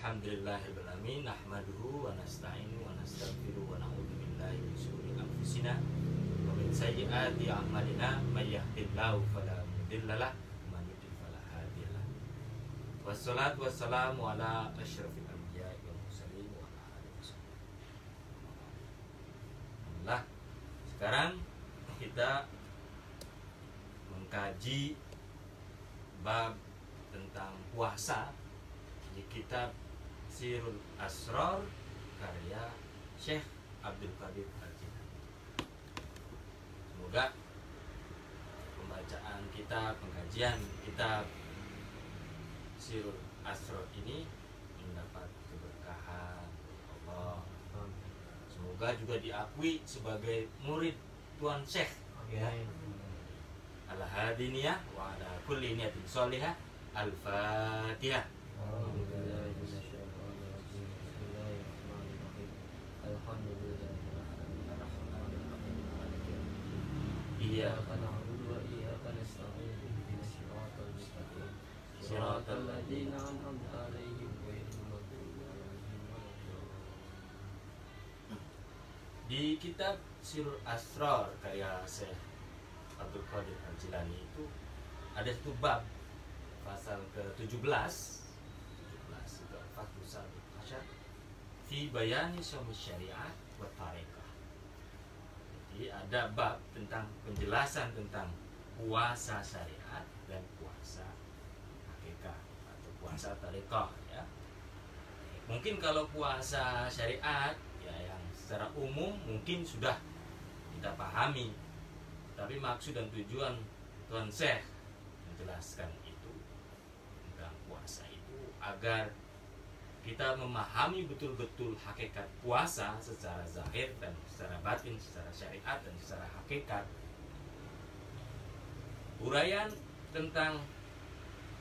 Alhamdulillahirabbil alamin, nahmaduhu wa nasta'inu wa nastaghfiruh wa na'udzu billahi min shururi anfusina wa min sayyiati a'malina, may yahdihillahu fala mudilla lahu wa man yudlil fala hadiya lahu. Wassalatu wassalamu ala asyrafil anbiya'i wal mursalin wa ala alihi wasallam. Alhamdulillah, sekarang kita mengkaji bab tentang puasa di kitab Sirul Asrar karya Syekh Abdul Qadir Al-Jilani. Semoga pembacaan kita, pengkajian kitab Sirul Asrar ini mendapat keberkahan Allah. Semoga juga diakui sebagai murid Tuan Syekh ya. Al-Hadiniyah wa ala kulli niyatin sholihah. Al-Fatihah. Iyyaka na'budu wa iyyaka nasta'in ihdinas siratal mustaqim siratal ladzina an'amta 'alaihim ghairil maghdubi 'alaihim waladdallin. Di kitab Sirul Asrar karya Syekh Abdul Qadir Al-Jilani itu ada satu bab pasal ke-17 itu al-faslu sabiq asyar fi bayani shaum syariah wa tariqah. Jadi ada bab tentang penjelasan tentang puasa syariat dan puasa hakikat atau puasa tariqah ya. Mungkin kalau puasa syariat ya yang secara umum mungkin sudah kita pahami. Tapi maksud dan tujuan Tuan Syekh menjelaskan itu tentang puasa itu agar kita memahami betul-betul hakikat puasa secara zahir dan secara batin, secara syariat dan secara hakikat. Uraian tentang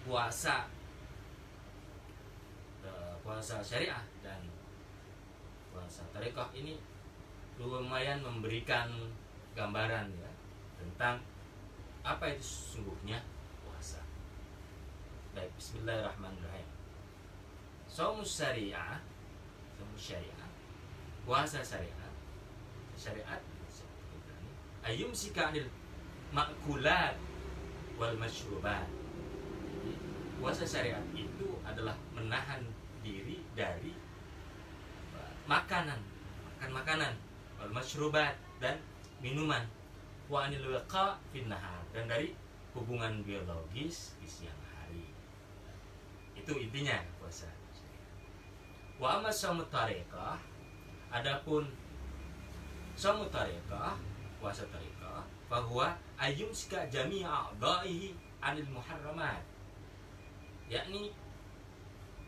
puasa syariah dan puasa tarekah ini lumayan memberikan gambaran ya tentang apa itu sesungguhnya puasa. Baik, bismillahirrahmanirrahim. Shaumus syariah, puasa syariat, ayumsika anil ma'kulat wal masyrubat. Puasa syariat itu adalah menahan diri dari makanan wal masyrubat dan minuman, wa anil waqa fin nahar, dan dari hubungan biologis di siang hari. Itu intinya puasa. Wa amma shaumut tariqah, adapun shaumut tariqah, puasa tariqah, bahwa ayyumsika jami'a a'dha'ihi 'anil muharramat. Yakni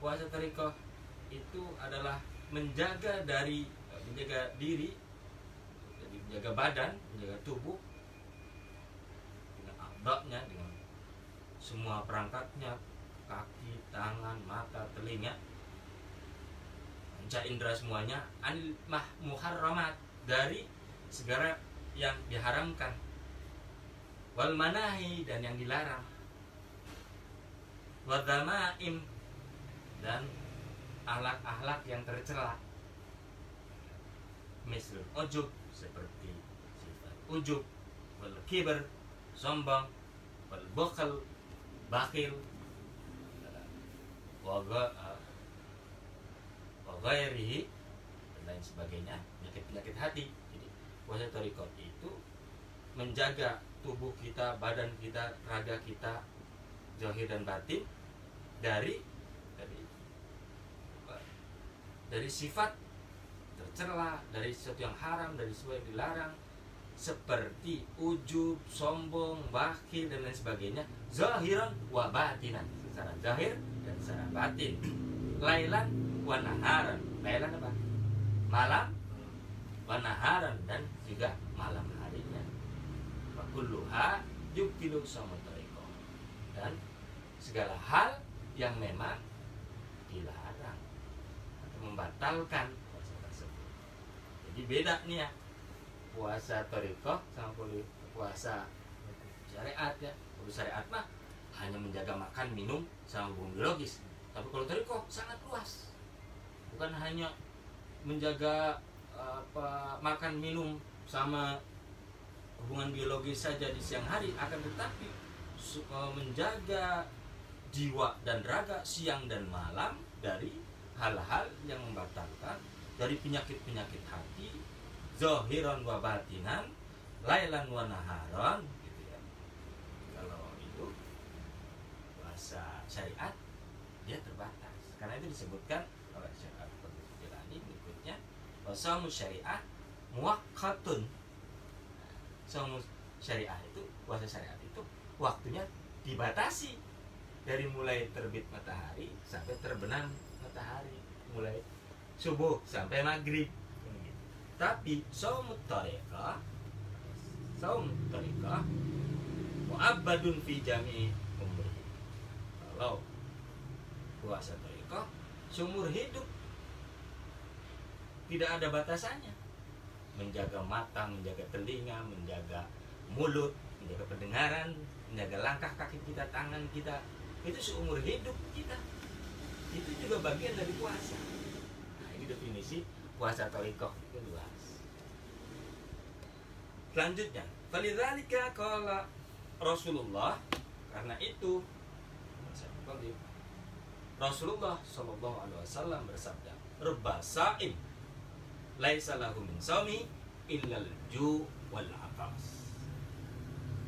puasa tariqah itu adalah menjaga diri, jadi menjaga badan, menjaga tubuh dengan a'dha'nya, dengan semua perangkatnya, kaki, tangan, mata, telinga, panca indera semuanya, anil muharramat, dari segala yang diharamkan, wal manahi, dan yang dilarang, wadhamaim, dan akhlak-akhlak yang tercela, misalnya ujub, seperti sifat ujub, wal kibr, sombong, wal bukhl, bakhil, wagairihi, dan lain sebagainya, penyakit-penyakit hati. Jadi puasa tarekah itu menjaga tubuh kita, badan kita, raga kita, zahir dan batin dari sifat tercela, dari sesuatu yang haram, dari sesuatu yang dilarang, seperti ujub, sombong, bakhil, dan lain sebagainya, zahiran wa batinan, secara zahir dan secara batin, lailan wa naharan. Lailan apa? Malam, wa naharan, dan juga malam harinya. Wa kulluha yubtilu shaumut tariqah, dan segala hal yang memang dilarang atau membatalkan puasa tersebut. Jadi beda nih ya, puasa tariqah sama puasa syariat ya. Kalau syariat mah hanya menjaga makan, minum, sama hubungan biologis. Tapi kalau tariqah sangat luas. bukan hanya menjaga makan minum sama hubungan biologis saja di siang hari, akan tetapi menjaga jiwa dan raga siang dan malam dari hal-hal yang membatalkan, dari penyakit-penyakit hati, zahiran wa batinan, lailan wa naharon, gitu ya. Kalau itu puasa syariat dia terbatas. Karena itu disebutkan oleh Syekh Al-Qadir Jilani berikutnya, shaum syariah muwaqqatun. Shaum syariah itu, puasa syariat itu waktunya dibatasi dari mulai terbit matahari sampai terbenam matahari, mulai subuh sampai maghrib. Tapi shaumut thariqah mu'abbadun fi jami'i umri. Kalau puasa thariqah seumur hidup, tidak ada batasannya. Menjaga mata, menjaga telinga, menjaga mulut, menjaga pendengaran, menjaga langkah kaki kita, tangan kita, itu seumur hidup kita. Itu juga bagian dari puasa. Nah, ini definisi puasa thariqah itu luas. Selanjutnya, falidzalika qala Rasulullah, karena itu Rasulullah sallallahu alaihi wasallam bersabda, "Rubba sha'im laisa lahu min shaumi illa al-ju' wal 'atas."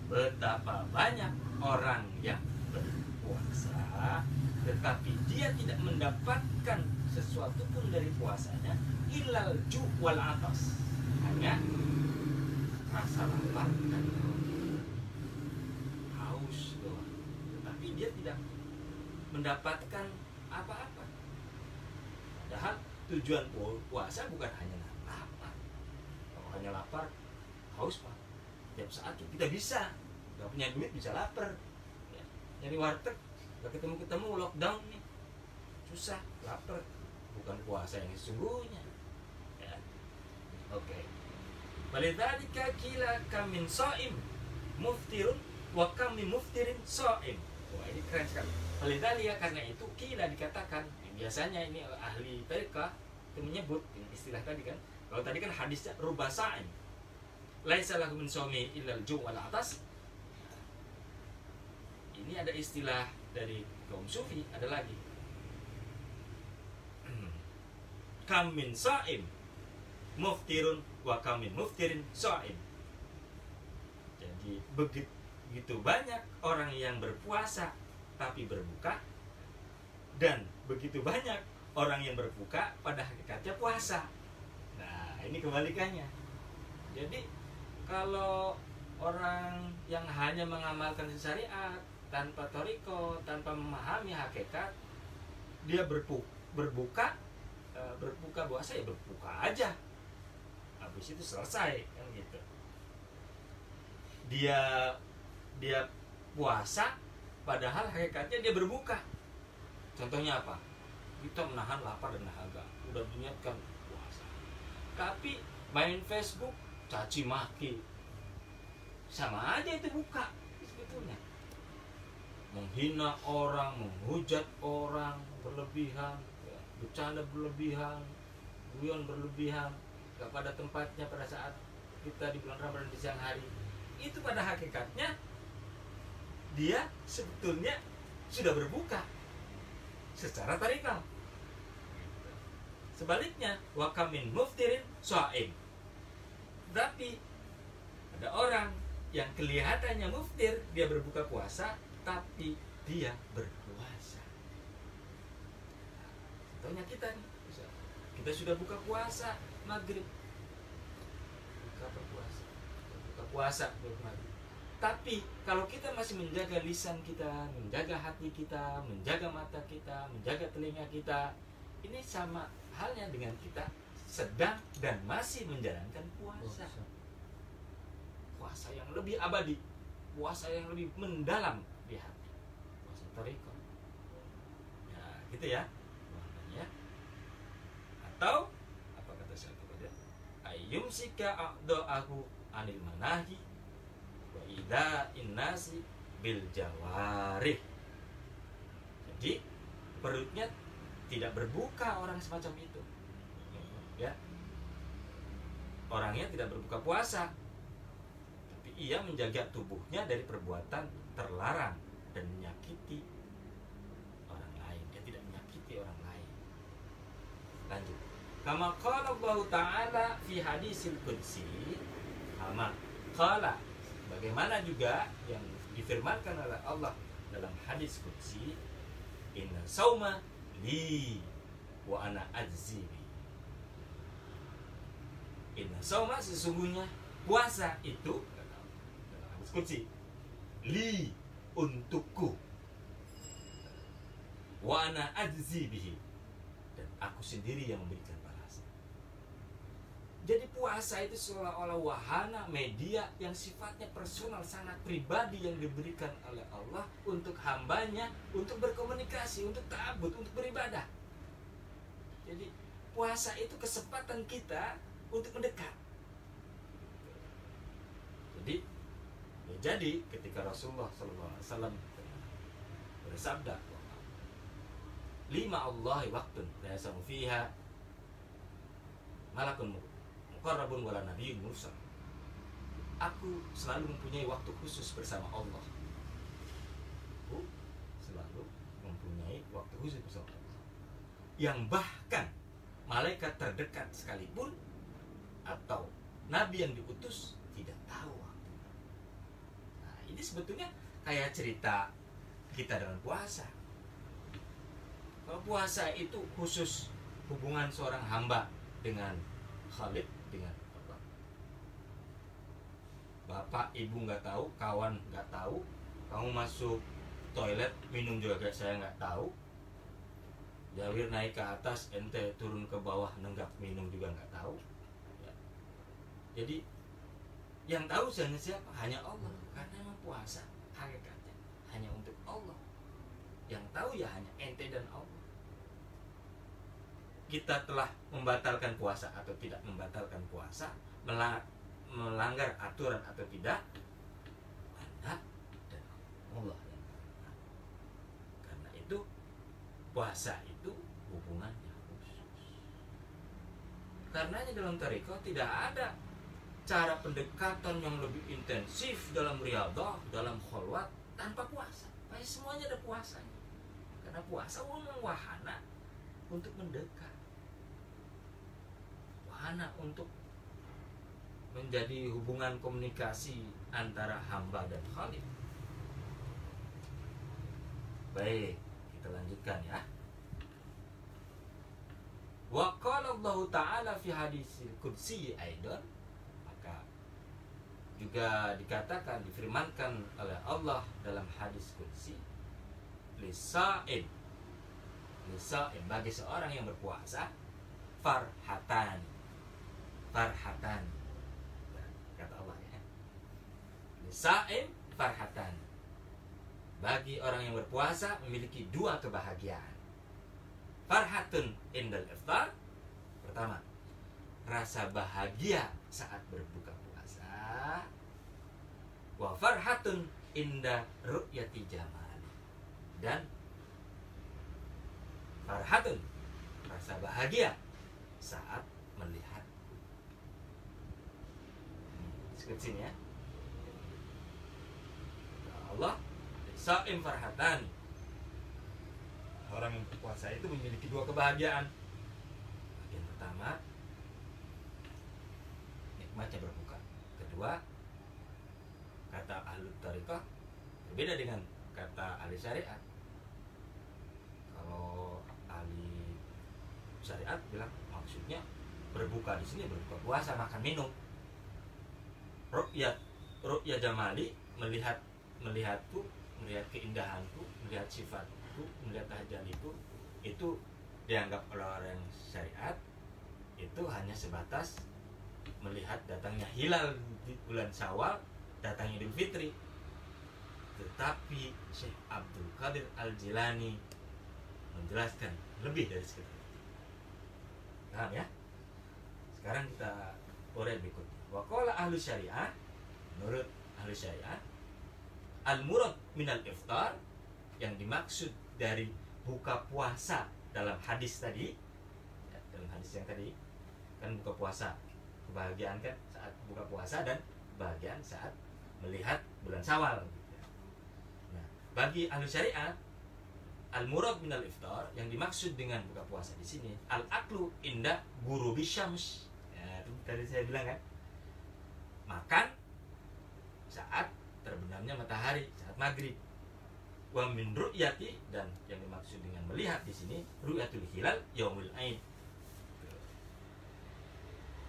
Betapa banyak orang yang berpuasa tetapi dia tidak mendapatkan sesuatu pun dari puasanya illal ju' wal 'atas, hanya rasa lapar dan haus doang, tetapi dia tidak mendapatkan apa-apa. Padahal tujuan puasa bukan hanya lapar. Kalau hanya lapar, haus pak, tiap saat kita bisa. Gak punya duit bisa lapar ya. Nyari warteg gak ketemu lockdown nih, susah, lapar. Bukan puasa yang sesungguhnya ya. Oke. Walidhalika qila kam min shaim muftirun wa kam min muftirin shaim. Wah, ini keren sekali. Walidhalika, karena itu qila dikatakan, biasanya ini ahli thariqah itu menyebut istilah tadi kan. Kalau tadi kan hadisnya rubba sha'im laisa lahu min shaumi illa al-ju' wal 'atas. Ini ada istilah dari kaum sufi, ada lagi. Kam min sha'im muftirun wa kam min muftirin sha'im. Jadi begitu banyak orang yang berpuasa tapi berbuka, dan begitu banyak orang yang berbuka pada hakikatnya puasa. Nah, ini kebalikannya. Jadi kalau orang yang hanya mengamalkan syariat tanpa thariqah, tanpa memahami hakikat, dia berbuka puasa ya berbuka aja, habis itu selesai kan gitu. Dia puasa padahal hakikatnya dia berbuka. Contohnya apa? Kita menahan lapar dan dahaga, udah niatkan puasa, tapi main Facebook caci maki, sama aja itu buka sebetulnya. Menghina orang, menghujat orang berlebihan, ya, bercanda berlebihan, guyon berlebihan, gak pada tempatnya pada saat kita di bulan Ramadan di siang hari. Itu pada hakikatnya dia sebetulnya sudah berbuka secara thariqah. Sebaliknya, wa kam min muftirin sha'im. Tapi ada orang yang kelihatannya muftir, dia berbuka puasa, tapi dia berpuasa. Contohnya kita nih, kita sudah buka puasa maghrib, buka puasa maghrib. Tapi kalau kita masih menjaga lisan kita, menjaga hati kita, menjaga mata kita, menjaga telinga kita, ini sama halnya dengan kita sedang dan masih menjalankan puasa. Puasa yang lebih abadi, puasa yang lebih mendalam di hati, puasa thariqah. Ya, gitu ya. Maknanya. Atau apa kata Syekh Al-Qadir? Ayyumsika a'da'ahu anil manahi wa idza innasi bil jawarih. Jadi perutnya tidak berbuka orang semacam itu, ya. Orangnya tidak berbuka puasa, tapi ia menjaga tubuhnya dari perbuatan terlarang dan menyakiti orang lain. Dia tidak menyakiti orang lain. Lanjut. Kama qala Allah Ta'ala fi hadisil qudsi, kama qala, bagaimana juga yang difirmankan oleh Allah dalam hadis qudsi, inna sauma li wa ana ajzi bi. Inna sauma, sesungguhnya puasa itu, dalam hadis qudsi, li, untukku, wa ana ajzi bihi, dan aku sendiri yang memberikan balasan. Jadi puasa itu seolah-olah wahana, media yang sifatnya personal, sangat pribadi, yang diberikan oleh Allah untuk hambanya, untuk berkomunikasi, untuk ta'abud, untuk beribadah. Jadi puasa itu kesempatan kita untuk mendekat. Jadi ketika Rasulullah SAW bersabda, lima Allahi waktun la yasamu fiha malakun muqarrabun wala nabiyyun mursal. Aku selalu mempunyai waktu khusus bersama Allah. Aku selalu mempunyai waktu khusus bersama Allah, yang bahkan malaikat terdekat sekalipun atau nabi yang diutus tidak tahu waktu. Nah, ini sebetulnya kayak cerita kita dengan puasa. Kalau puasa itu khusus hubungan seorang hamba dengan Khalid, dengan Allah. Bapak, ibu nggak tahu, kawan nggak tahu, kamu masuk toilet minum juga kayak saya nggak tahu. Jawir naik ke atas, ente turun ke bawah nenggak minum juga nggak tahu. Ya. Jadi yang tahu siapa? Hanya Allah. Karena memang puasa hakikatnya hanya untuk Allah. Yang tahu ya hanya ente dan Allah. Kita telah membatalkan puasa atau tidak membatalkan puasa, melanggar aturan atau tidak, Anda dan Allah. Karena itu puasa itu hubungannya khusus. Karenanya dalam tarekat tidak ada cara pendekatan yang lebih intensif dalam riyadhah, dalam kholwat tanpa puasa. Pasti semuanya ada puasanya. Karena puasa memang wahana untuk mendekat, wahana untuk menjadi hubungan komunikasi antara hamba dan Khalik. Baik, kita lanjutkan ya. Wa qala Allah Ta'ala fi hadisil qudsi aidan, maka juga dikatakan, difirmankan oleh Allah dalam hadis qudsi, lisa'im, lisa'im, bagi seorang yang berpuasa, farhatan, farhatan, kata Allah ya. Lisa'im farhatan, bagi orang yang berpuasa memiliki dua kebahagiaan. Farhatun indal iftar, pertama, rasa bahagia saat berbuka puasa. Wa farhatun inda ru'yati jamal, dan farhatun, rasa bahagia saat melihat. Sekut sini ya. Allah sa'im farhatan, orang yang berpuasa itu memiliki dua kebahagiaan. Yang pertama, nikmatnya berbuka. Kedua, kata ahli tariqah berbeda dengan kata ahli syariat. Kalau ahli syariat bilang maksudnya berbuka di sini berbuka puasa, makan minum. Ru'ya jamali, melihatku, melihat keindahanku, melihat sifatku, melihat tahajaliku, itu dianggap oleh orang syariat itu hanya sebatas melihat datangnya hilal di bulan Syawal, datangnya Idul Fitri. Tetapi Syekh Abdul Qadir Al-Jilani menjelaskan lebih dari sekedar itu. Paham ya? Sekarang kita uraikan berikutnya. Wa qala ahli syariah, menurut ahli syariah, al-murad minal iftar, yang dimaksud dari buka puasa dalam hadis tadi, ya, dalam hadis yang tadi kan buka puasa, kebahagiaan kan saat buka puasa dan kebahagiaan saat melihat bulan Syawal. Nah, bagi ahli syariat, al-murad minal iftar, yang dimaksud dengan buka puasa di sini al-aklu inda ghurubi syams. Ya, itu tadi saya bilang kan, makan saat terbenamnya matahari, saat maghrib. Wa min ru'yati, dan yang dimaksud dengan melihat di sini ru'yatul hilal yaumul aid.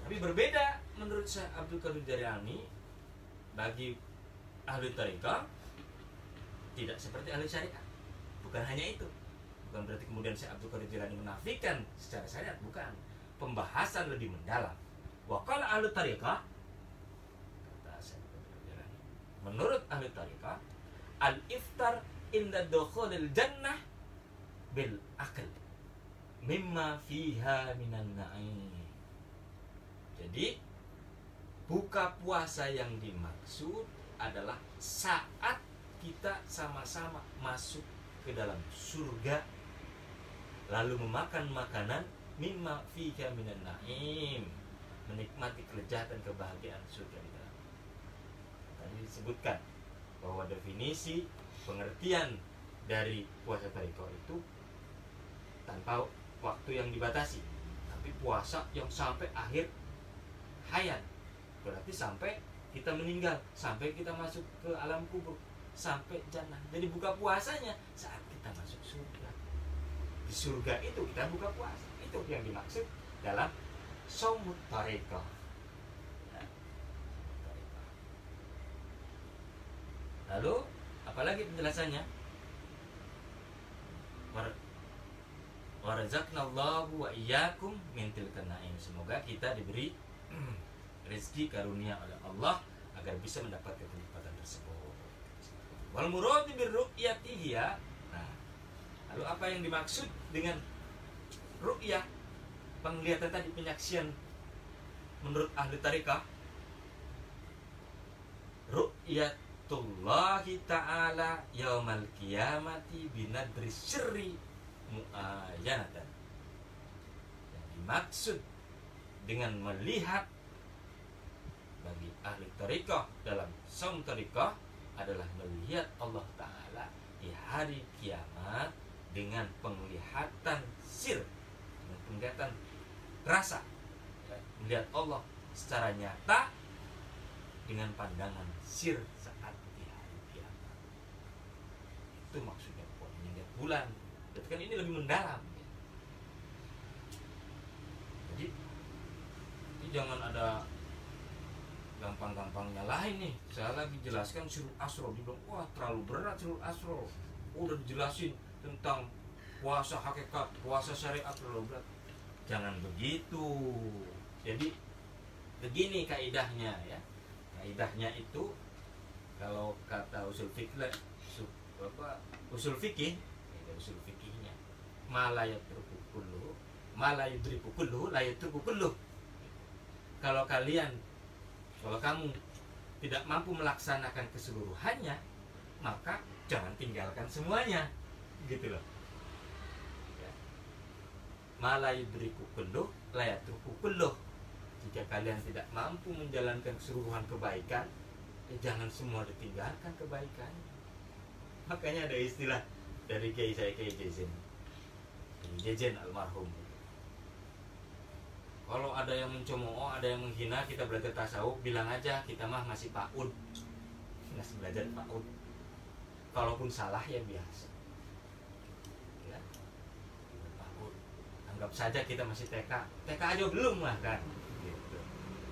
Tapi berbeda menurut Syekh Abdul Qadir Jailani. Bagi ahli tarekat tidak seperti ahli syariat. Bukan hanya itu. Bukan berarti kemudian Syekh Abdul Qadir Jailani menafikan secara syariat, bukan. Pembahasan lebih mendalam. Wa qala ahli tarekat, kata Syekh Abdul Qadir Jailani, menurut ahli tarekat, al-iftar inda dukhulil jannah bil akal mimma fiha minan na'im. Jadi buka puasa yang dimaksud adalah saat kita sama-sama masuk ke dalam surga, lalu memakan makanan mimma fiha minan na'im, menikmati kelezatan kebahagiaan surga di dalam. Tadi disebutkan bahwa definisi pengertian dari puasa tarekat itu tanpa waktu yang dibatasi, tapi puasa yang sampai akhir hayat, berarti sampai kita meninggal, sampai kita masuk ke alam kubur, sampai jannah. Jadi buka puasanya saat kita masuk surga. Di surga itu kita buka puasa. Itu yang dimaksud dalam shaumut tarekat. Lalu apalagi penjelasannya? Warazaqnallahu wa iyyakum min tilkan na'im. Semoga kita diberi rezeki karunia oleh Allah agar bisa mendapatkan kenikmatan tersebut. Wal muradu bir ru'yatihi. Nah, lalu apa yang dimaksud dengan ru'yah? Penglihatan tadi, penyaksian menurut ahli tarekat. Ru'yatullahi ta'ala yaumal qiyamati binadri syirri mu'ayyanatan. Yang dimaksud dengan melihat bagi ahli tarekat dalam shaum tarekat adalah melihat Allah Ta'ala di hari kiamat dengan penglihatan sir, dengan penglihatan rasa, ya, melihat Allah secara nyata dengan pandangan sir saat di hari kiamat. Itu maksudnya melihat bulan. Berarti kan ini lebih mendalam, ya. Jadi jangan ada gampang-gampang nyalahin nih. Saya lagi jelaskan Syirul Asro, dibilang wah terlalu berat Syirul Asro. Udah dijelasin tentang puasa hakikat, puasa syariat terlalu berat. Jangan begitu. Jadi begini kaidahnya, ya. Kaidahnya itu kalau kata usul fikih, usul fikihnya malayatruku kullu, malayudriku kullu, layatruku kullu. Kalau kamu tidak mampu melaksanakan keseluruhannya, maka jangan tinggalkan semuanya, gitu loh. Ya. Malayudriku kullu, layatruku kullu. Jika kalian tidak mampu menjalankan keseluruhan kebaikan, ya jangan semua ditinggalkan kebaikan. Makanya ada istilah dari kiai saya, Kiai Jejen almarhum. Kalau ada yang mencemooh, ada yang menghina, kita belajar tasawuf, bilang aja kita mah masih PAUD, masih belajar PAUD. Kalaupun salah ya biasa, ya, PAUD. Anggap saja kita masih TK aja belum lah kan. Gitu.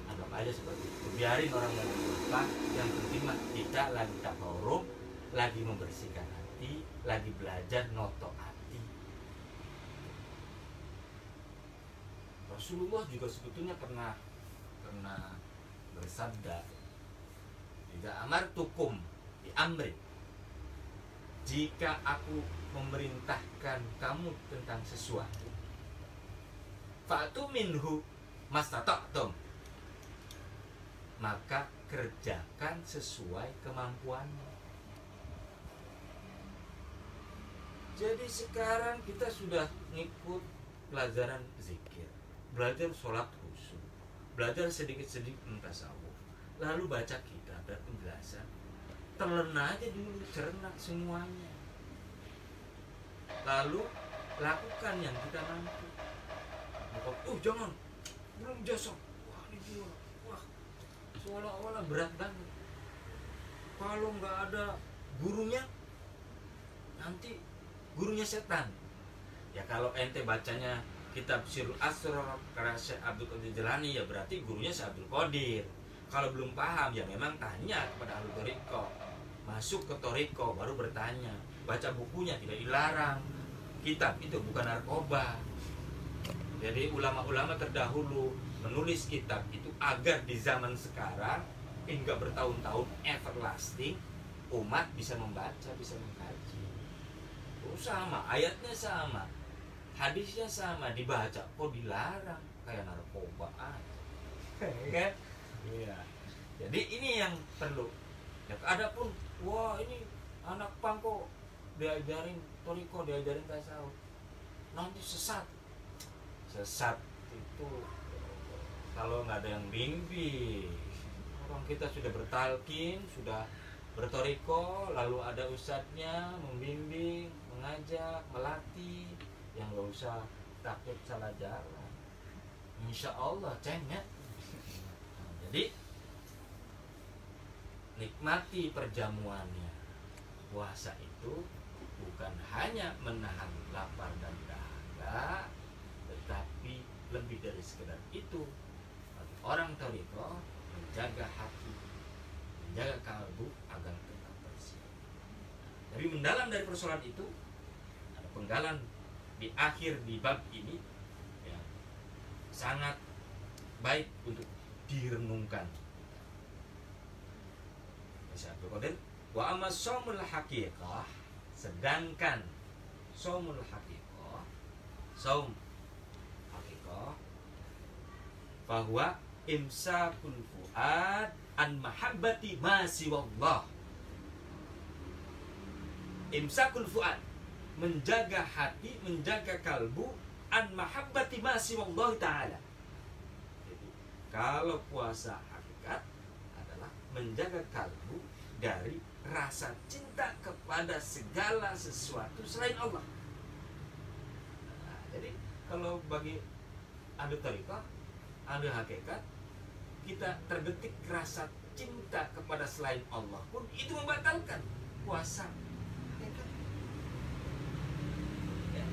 Anggap aja seperti itu. Biarin orang yang lupa. Yang penting mah kita lagi tafarum, lagi membersihkan hati, lagi belajar noto hati. Rasulullah juga sebetulnya pernah bersabda, "Jika amartukum bi amri, jika aku memerintahkan kamu tentang sesuatu, fa'tu minhu mastata'tum, maka kerjakan sesuai kemampuanmu." Jadi sekarang kita sudah ngikut pelajaran zikir, belajar sholat khusyuk, belajar sedikit-sedikit tasawuf, lalu baca kitab dan penjelasan, terlena aja dulu, cerna semuanya, lalu lakukan yang kita mampu. Jangan belum jasa, wah ini gila, wah seolah-olah berat banget. Kalau nggak ada gurunya, nanti gurunya setan. Ya kalau ente bacanya kitab Sirul Asrar karya Syekh Abdul Qadir Jilani, ya berarti gurunya Syekh Abdul Qadir. Kalau belum paham, ya memang tanya kepada ahli thariqah. Masuk ke thariqah baru bertanya. Baca bukunya tidak dilarang. Kitab itu bukan narkoba. Jadi ulama-ulama terdahulu menulis kitab itu agar di zaman sekarang hingga bertahun-tahun everlasting umat bisa membaca, bisa mengkaji. Sama, ayatnya sama, hadisnya sama, dibaca kok dilarang, kayak narkoba aja. Kan? Iya. Jadi ini yang perlu. Ya, adapun wah ini anak pang kok diajarin thariqah, diajarin tasawuf, nanti sesat. Sesat itu kalau nggak ada yang bimbing. Orang kita sudah bertalkin, sudah berthariqah, lalu ada ustadznya membimbing, mengajak, melatih, yang nggak usah takut salah jalan. Insya Allah cengnya. Jadi nikmati perjamuannya. Puasa itu bukan hanya menahan lapar dan dahaga, tetapi lebih dari sekedar itu. Orang thariqah menjaga hati, menjaga kalbu agar tetap bersih. Tapi mendalam dari persoalan itu ada penggalan di akhir di bab ini, ya, sangat baik untuk direnungkan. Misalnya, wa amma shaumul haqiqah, sedangkan shaumul haqiqah, saum haqiqah, bahwa imsakul fuad an mahabbati ma siwallah. Imsakul fuad, menjaga hati, menjaga kalbu, an mahabbati ma siwallah ta'ala. Jadi, kalau puasa hakikat adalah menjaga kalbu dari rasa cinta kepada segala sesuatu selain Allah. Nah, jadi kalau bagi ahli thariqah, ahli hakikat, kita terbetik rasa cinta kepada selain Allah pun itu membatalkan puasa. Ya.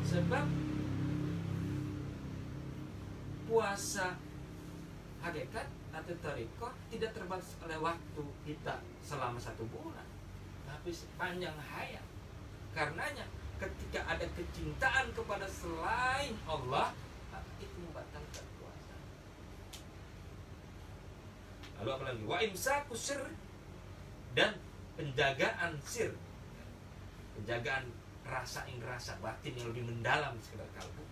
Sebab puasa hakikat atau thariqah tidak terbatas oleh waktu kita selama 1 bulan, tapi sepanjang hayat. Karenanya ketika ada kecintaan kepada selain Allah, itu membatalkan puasa. Lalu apalagi wa imsaku sir, dan penjagaan sir, penjagaan rasa batin yang lebih mendalam sekedar kalbu,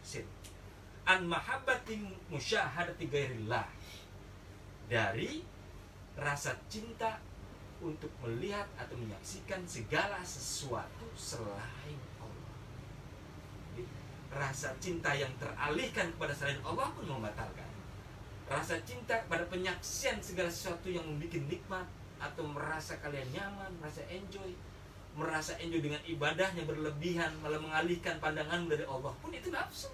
sir, an mahabbati musyahadati ghairillah, dari rasa cinta untuk melihat atau menyaksikan segala sesuatu selain Allah. Jadi, rasa cinta yang teralihkan kepada selain Allah pun membatalkan. Rasa cinta pada penyaksian segala sesuatu yang membuat nikmat atau merasa kalian nyaman, merasa enjoy dengan ibadahnya berlebihan, malah mengalihkan pandangan dari Allah pun itu nafsu.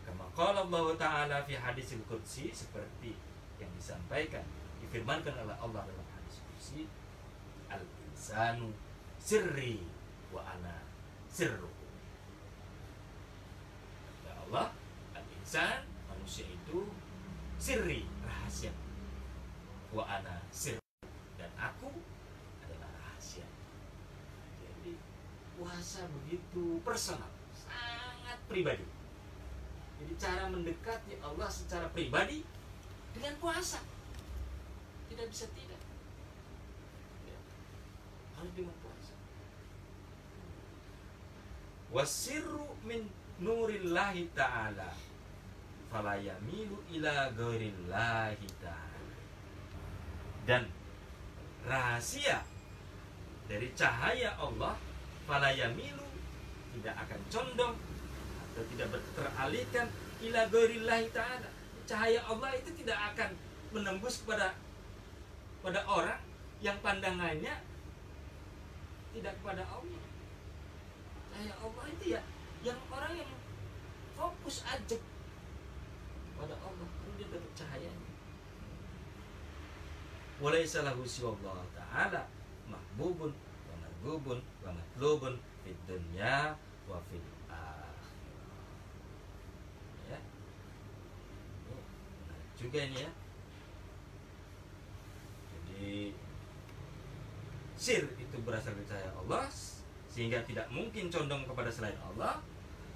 Kama qala Allah Ta'ala fi hadisil qudsi, seperti yang disampaikan, difirmankan oleh Allah dalam hadis qudsi, al-insanu sirri wa ana sirru. Ya Allah, al-insan, manusia itu sirri, rahasia, wa ana sirru, dan aku adalah rahasia. Jadi puasa begitu personal, sangat pribadi. Jadi cara mendekati Allah secara pribadi dengan puasa, tidak bisa tidak, ya, harus dengan puasa. Wasirru min nurillahi ta'ala fala yamilu ila ghairillahi ta'ala. Dan rahasia dari cahaya Allah, fala yamilu, tidak akan condong atau tidak teralihkan ila ghairillahi ta'ala. Cahaya Allah itu tidak akan menembus pada orang yang pandangannya tidak kepada Allah. Cahaya Allah itu ya yang orang yang fokus aja pada Allah, dia dapat cahayanya. Walaysa lahu siwallahu ta'ala mahbubun wa marghubun wa matlubun fid dunya wa fil akhirah. Ya. Nah, juga ini ya. Jadi sir itu berasal dari cahaya Allah, sehingga tidak mungkin condong kepada selain Allah.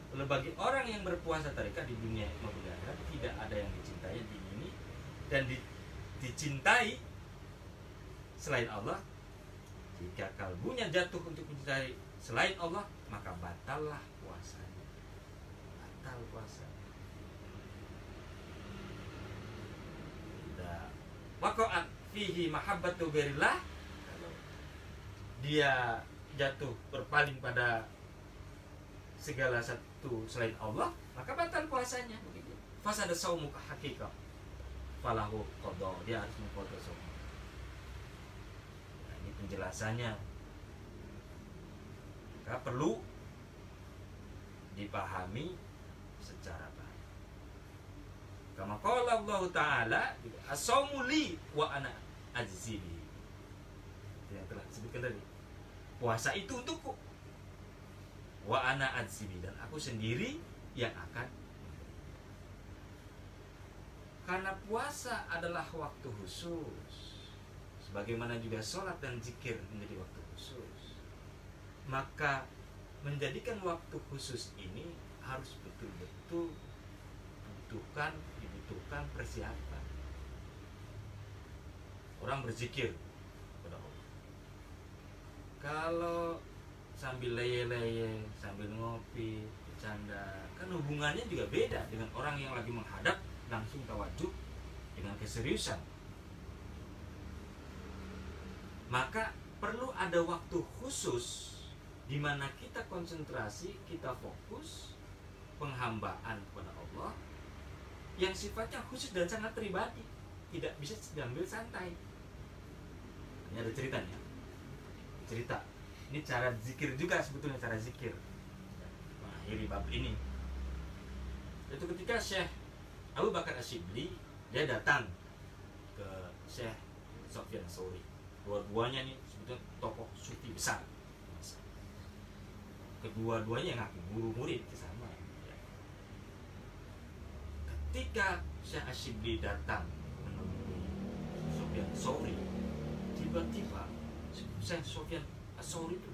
Lalu bagi orang yang berpuasa tarekat di dunia maupun di akhirat, tidak ada yang dicintai di ini dan dicintai selain Allah. Jika kalbunya jatuh untuk mencintai selain Allah, maka batallah puasanya. Batal puasa. Waqa'at fihi mahabbatu ghairillah, kalau dia jatuh berpaling pada segala satu selain Allah, maka batal puasanya. Begitu. Fasada shaumuka haqiqah falahu qada, dia harus mengqada shaum. Nah, ini penjelasannya. Maka perlu dipahami secara baik. Kama qala Allah Ta'ala, as-shaumu li wa ana ajzi bihi. Yang telah disebutkan tadi. Puasa itu untukku. Wa ana adzibi, dan aku sendiri yang akan. Karena puasa adalah waktu khusus, sebagaimana juga sholat dan zikir menjadi waktu khusus, maka menjadikan waktu khusus ini harus betul-betul dibutuhkan persiapan. Orang berzikir kepada Allah, kalau sambil leye-leye, sambil ngopi, bercanda, kan hubungannya juga beda dengan orang yang lagi menghadap langsung tawaduk dengan keseriusan. Maka perlu ada waktu khusus di mana kita konsentrasi, kita fokus penghambaan kepada Allah yang sifatnya khusus dan sangat pribadi, tidak bisa diambil santai. Ini ada ceritanya. Cerita. Ini cara zikir juga sebetulnya, cara zikir mengakhiri bab ini. Itu ketika Syekh Abu Bakar Asyibli, dia datang ke Syekh Sufyan Tsauri. Dua-duanya nih sebetulnya tokoh sufi besar. Kedua-duanya yang ngaku guru murid sama. Ketika Syekh Asyibli datang menemui Sufyan Tsauri, tiba-tiba Syekh Sufyan Tsauri itu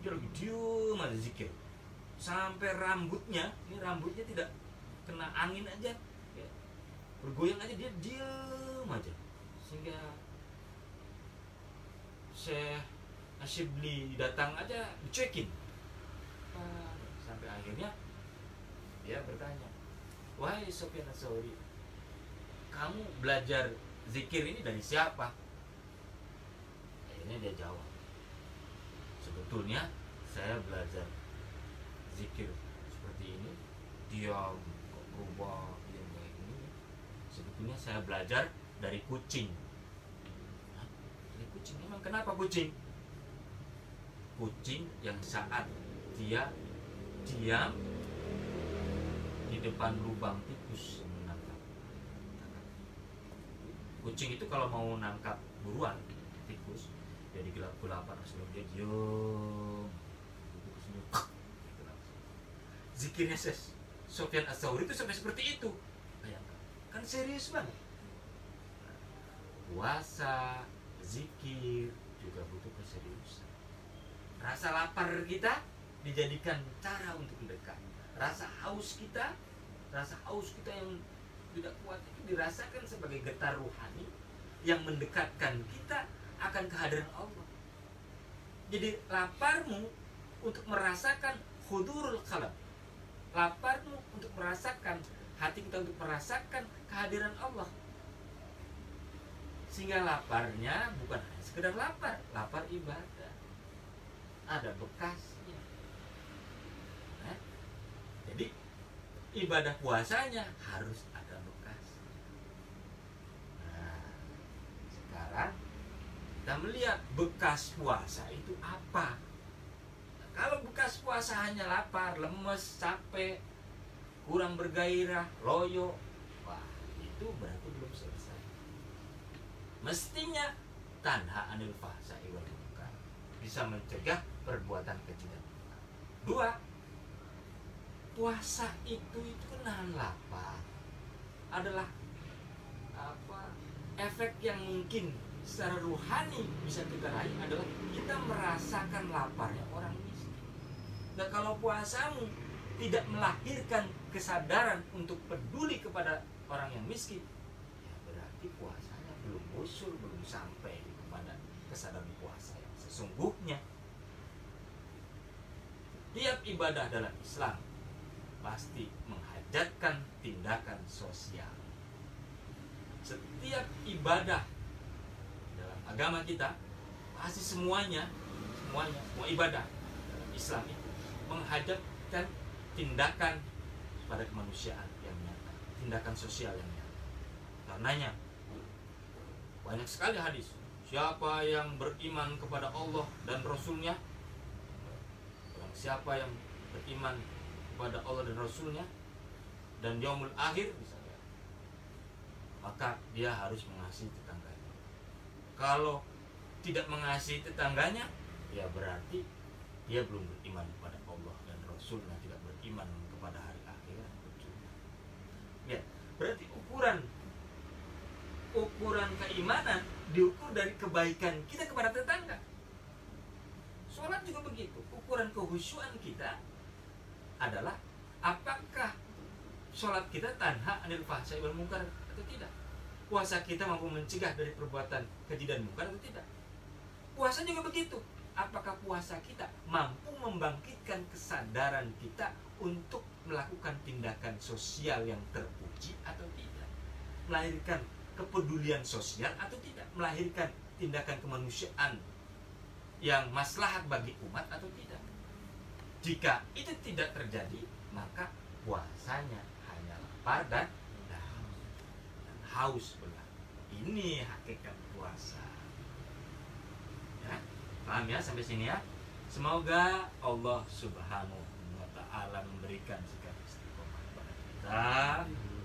dia lagi diem aja zikir sampai rambutnya tidak kena angin aja ya, bergoyang aja, dia diem aja, sehingga Syekh Asyibli datang aja dicuekin. Sampai akhirnya dia bertanya, wahai Sufyan Tsauri, kamu belajar zikir ini dari siapa? Akhirnya dia jawab, sebetulnya saya belajar zikir seperti ini, diam, kok berubah, diam kayak gini. Sebetulnya saya belajar dari kucing. Hah? Dari kucing? Emang kenapa kucing? Kucing yang saat dia diam di depan lubang tikus yang menangkap. Kucing itu kalau mau nangkap buruan tikus, dia digelap-gelapan, sebelum dia diem. Zikirnya Sufyan Tsauri itu sampai seperti itu. Bayangkan, kan serius banget. Puasa, zikir juga butuh keseriusan. Rasa lapar kita dijadikan cara untuk mendekat. Rasa haus kita yang tidak kuat itu dirasakan sebagai getar ruhani yang mendekatkan kita akan kehadiran Allah. Jadi laparmu untuk merasakan hudurul qalb, laparmu untuk merasakan, hati kita untuk merasakan kehadiran Allah. Sehingga laparnya bukan hanya sekedar lapar, lapar ibadah. Ada bekasnya. Nah, jadi ibadah puasanya harus ada bekas. Nah, sekarang kita melihat bekas puasa itu apa. Nah, kalau bekas puasa hanya lapar, lemes, capek, kurang bergairah, loyo, wah itu berarti belum selesai. Mestinya tanha anil fahsya'i wal munkar, bisa mencegah perbuatan keji dan munkar. 2, puasa itu nahan lapar adalah efek yang mungkin secara ruhani bisa kita raih adalah kita merasakan laparnya orang miskin. Nah, kalau puasamu tidak melahirkan kesadaran untuk peduli kepada orang yang miskin, ya berarti puasanya belum usul, belum sampai kepada kesadaran puasa yang sesungguhnya. Tiap ibadah dalam Islam pasti menghajatkan tindakan sosial. Setiap ibadah dalam agama kita pasti semua ibadah dalam Islam itu menghajatkan tindakan pada kemanusiaan yang nyata, tindakan sosial yang nyata. Karenanya banyak sekali hadis, siapa yang beriman kepada Allah dan Rasulnya, siapa yang beriman kepada Allah dan Rasulnya dan yaumul akhir misalnya, maka dia harus mengasihi tetangganya. Kalau tidak mengasihi tetangganya, ya berarti dia belum beriman kepada Allah dan Rasulnya, tidak beriman kepada hari akhirat. Ya, berarti ukuran keimanan diukur dari kebaikan kita kepada tetangga. Sholat juga begitu. Ukuran kehusyuan kita adalah apakah sholat kita tanha anil fahsya'i wal munkar atau tidak. Puasa kita mampu mencegah dari perbuatan keji dan munkar atau tidak. Puasa juga begitu. Apakah puasa kita mampu membangkitkan kesadaran kita untuk melakukan tindakan sosial yang terpuji atau tidak, melahirkan kepedulian sosial atau tidak, melahirkan tindakan kemanusiaan yang maslahat bagi umat atau tidak. Jika itu tidak terjadi, maka puasanya hanya lapar dan haus belah. Ini hakikat puasa. Ya, paham ya sampai sini ya? Semoga Allah Subhanahu wa ta'ala memberikan sikap istiqomah kepada kita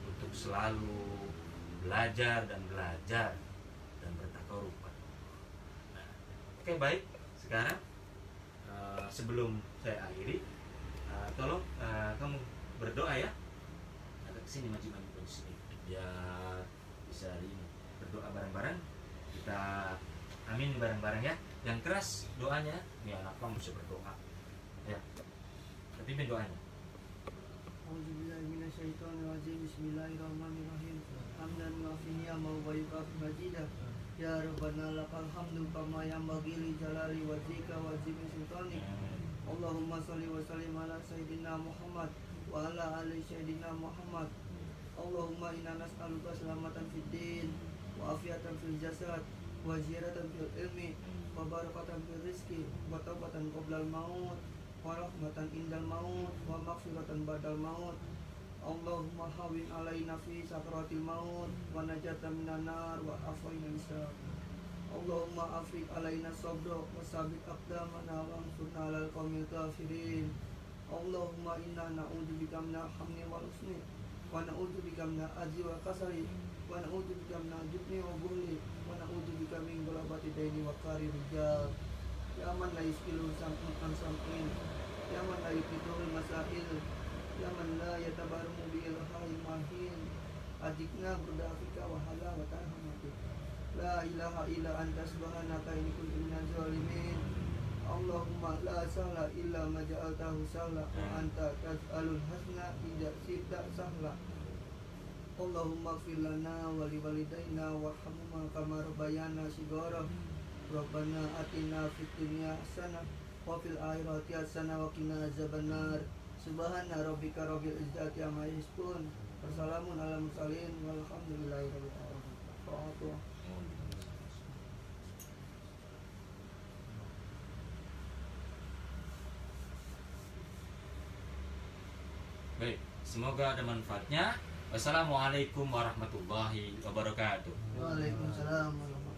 untuk selalu belajar dan bertakarub. Nah, oke, baik. Sekarang sebelum saya akhiri, tolong kamu berdoa ya. Agak kesini maju-maju ke sini biar bisa ini berdoa bareng-bareng. Kita amin bareng-bareng ya. Yang keras doanya, nih anak kamu bisa berdoa. Ya. Pimpin doanya. A'udzubillahi minasyaitonirrajim. Bismillahirrahmanirrahim. Hamdan wa ni'mal wa yukafi majidah. Ya Rabbana lakal hamdu kama yanbaghi li jalali wajhika wa azimi sultanik. Allahumma shalli wa sallim ala sayyidina Muhammad wa ala ali sayyidina Muhammad. Allahumma inna nas'aluka salamatan fid din wa afiatan fil jasad wa ziyadatan fil ilmi wa barakatan fil rizqi wa taubatan qoblal maut wa rahmatan indal maut wa maghfiratan badal maut. Allahumma hawin alaina fi sakratil maut wa najatan minan nar wa afwina hisab. Allahumma afrik alaina sabra wa sabit aqdamana wa ansurna alal qawmil kafirin. Allahumma inna na'udzubika minal hamni wal husni wa na'udzubika minal ajzi wal kasali wa na'udzubika minal jubni wa buhli wa na'udzubika min ghalabati daini wa qahri rijal. Ya man la yuskilu sam'un an sam'in, ya man la yuqidul masail, ya man la yatabarmu bil hayy mahin, ajikna burdafika wa hala wa tarhamatik. La ilaha illa anta subhanaka inni kuntu minaz zalimin. Allahumma la sahla illa ma ja'altahu sahla wa anta taj'alul hasna idza syi'ta sahla. Allahumma ighfir lana wa li walidayna warhamhuma kama rabbayana shighara. Rabbana atina fid dunya hasanah wa fil akhirati hasanah wa qina azabannar. Subhana rabbika rabbil izzati amma yasifun. Wassalamun ala mursalin walhamdulillahi rabbil alamin. Baik, semoga ada manfaatnya. Wassalamualaikum warahmatullahi wabarakatuh. Waalaikumsalam warahmatullahi